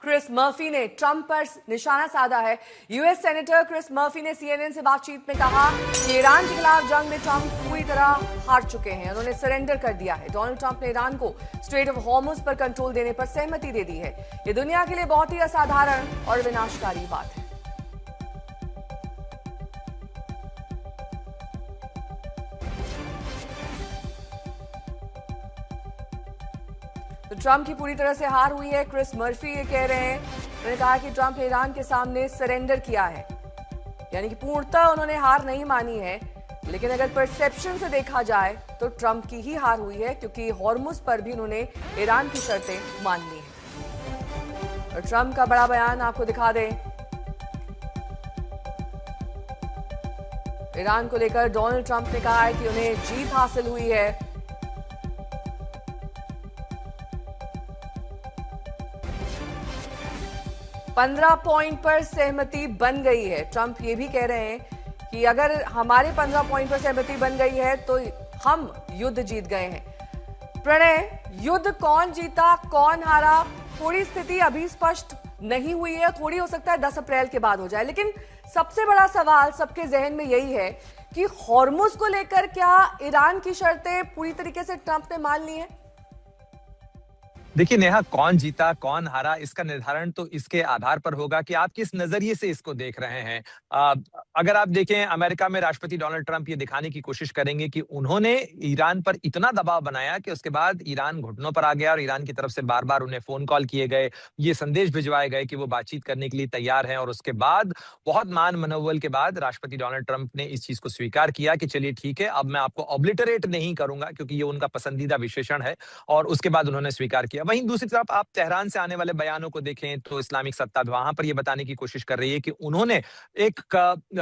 Chris Murphy ने Trump पर निशाना साधा है। यूएस सेनेटर क्रिस मर्फी ने सीएनएन से बातचीत में कहा कि ईरान के खिलाफ जंग में ट्रंप पूरी तरह हार चुके हैं। उन्होंने सरेंडर कर दिया है। डोनाल्ड ट्रंप ने ईरान को स्ट्रेट ऑफ हॉर्मुज पर कंट्रोल देने पर सहमति दे दी है। ये दुनिया के लिए बहुत ही असाधारण और विनाशकारी बात है। तो ट्रंप की पूरी तरह से हार हुई है। क्रिस मर्फी ये कह रहे हैं, उन्होंने कहा कि ट्रंप ने ईरान के सामने सरेंडर किया है, यानी कि पूर्णतः उन्होंने हार नहीं मानी है। लेकिन अगर परसेप्शन से देखा जाए तो ट्रंप की ही हार हुई है, क्योंकि हॉर्मुज पर भी उन्होंने ईरान की शर्तें मान ली हैं। और ट्रंप का बड़ा बयान आपको दिखा दें। ईरान को लेकर डोनाल्ड ट्रंप ने कहा है कि उन्हें जीत हासिल हुई है। पंद्रह पॉइंट पर सहमति बन गई है। ट्रंप ये भी कह रहे हैं कि अगर हमारे 15 पॉइंट पर सहमति बन गई है तो हम युद्ध जीत गए हैं। प्रणय, युद्ध कौन जीता कौन हारा, थोड़ी स्थिति अभी स्पष्ट नहीं हुई है। थोड़ी हो सकता है 10 अप्रैल के बाद हो जाए, लेकिन सबसे बड़ा सवाल सबके जहन में यही है कि हॉर्मुज को लेकर क्या ईरान की शर्तें पूरी तरीके से ट्रंप ने मान ली हैं? देखिए नेहा, कौन जीता कौन हारा इसका निर्धारण तो इसके आधार पर होगा कि आप किस नजरिए से इसको देख रहे हैं। अगर आप देखें, अमेरिका में राष्ट्रपति डोनाल्ड ट्रंप ये दिखाने की कोशिश करेंगे कि उन्होंने ईरान पर इतना दबाव बनाया कि उसके बाद ईरान घुटनों पर आ गया और ईरान की तरफ से बार बार उन्हें फोन कॉल किए गए, ये संदेश भिजवाए गए कि वो बातचीत करने के लिए तैयार हैं। और उसके बाद बहुत मान मनोबल के बाद राष्ट्रपति डोनाल्ड ट्रंप ने इस चीज को स्वीकार किया कि चलिए ठीक है, अब मैं आपको ऑब्लिटरेट नहीं करूंगा, क्योंकि ये उनका पसंदीदा विशेषण है। और उसके बाद उन्होंने स्वीकार किया। वहीं दूसरी तरफ आप तेहरान से आने वाले बयानों को देखें तो इस्लामिक सत्ता वहां पर यह बताने की कोशिश कर रही है कि उन्होंने एक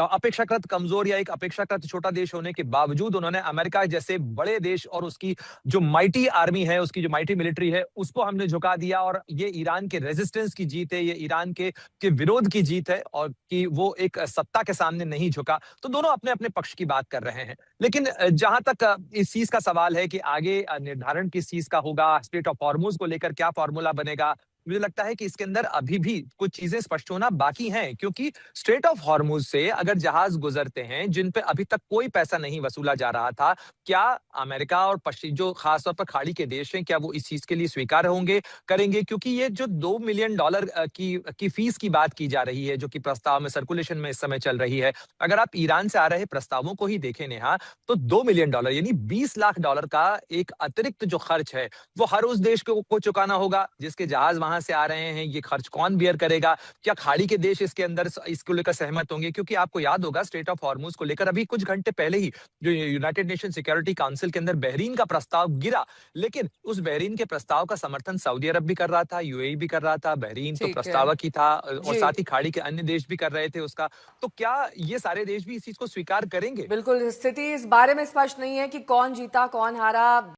अपेक्षाकृत कमजोर या एक अपेक्षाकृत छोटा देश होने के बावजूद उन्होंने अमेरिका जैसे बड़े देश और उसकी जो माइटी आर्मी है, उसकी जो माइटी मिलिट्री है, उसको हमने झुका दिया। और ये ईरान के रेजिस्टेंस की जीत है, ये ईरान के विरोध की जीत है, और कि वो एक सत्ता के सामने नहीं झुका। तो दोनों अपने अपने पक्ष की बात कर रहे हैं। लेकिन जहां तक इस चीज का सवाल है कि आगे निर्धारण किस चीज का होगा, स्ट्रेट ऑफ हॉर्मुज को लेकर क्या फॉर्मूला बनेगा, मुझे लगता है कि इसके अंदर अभी भी कुछ चीजें स्पष्ट होना बाकी हैं। क्योंकि स्ट्रेट ऑफ हॉर्मुज से अगर जहाज गुजरते हैं जिन पे अभी तक कोई पैसा नहीं वसूला जा रहा था, क्या अमेरिका और पश्चिम जो खासतौर पर खाड़ी के देश हैं, क्या वो इस चीज के लिए स्वीकार करेंगे? क्योंकि ये जो $2 मिलियन की फीस की बात की जा रही है, जो कि प्रस्ताव में सर्कुलेशन में इस समय चल रही है, अगर आप ईरान से आ रहे प्रस्तावों को ही देखें नेहा, तो $2 मिलियन यानी $20 लाख का एक अतिरिक्त जो खर्च है वो हर उस देश को चुकाना होगा जिसके जहाज वहां से आ रहे हैं। ये खर्च कौन बियर करेगा? क्या खाड़ी के देश इसके अंदर इसको लेकर सहमत होंगे? क्योंकि आपको याद होगा, स्ट्रेट ऑफ हॉर्मुज को लेकर अभी कुछ घंटे पहले ही जो यूनाइटेड नेशन सिक्योरिटी काउंसिल के अंदर बहरीन का प्रस्ताव गिरा, लेकिन उस बहरीन के प्रस्ताव का समर्थन सऊदी अरब भी कर रहा था, यूएई भी कर रहा था, बहरीन तो प्रस्तावक ही था, और साथ ही खाड़ी के अन्य देश भी कर रहे थे उसका। तो क्या ये सारे देश भी इस चीज को स्वीकार करेंगे? बिल्कुल, स्थिति इस बारे में स्पष्ट नहीं है कि कौन जीता कौन हारा।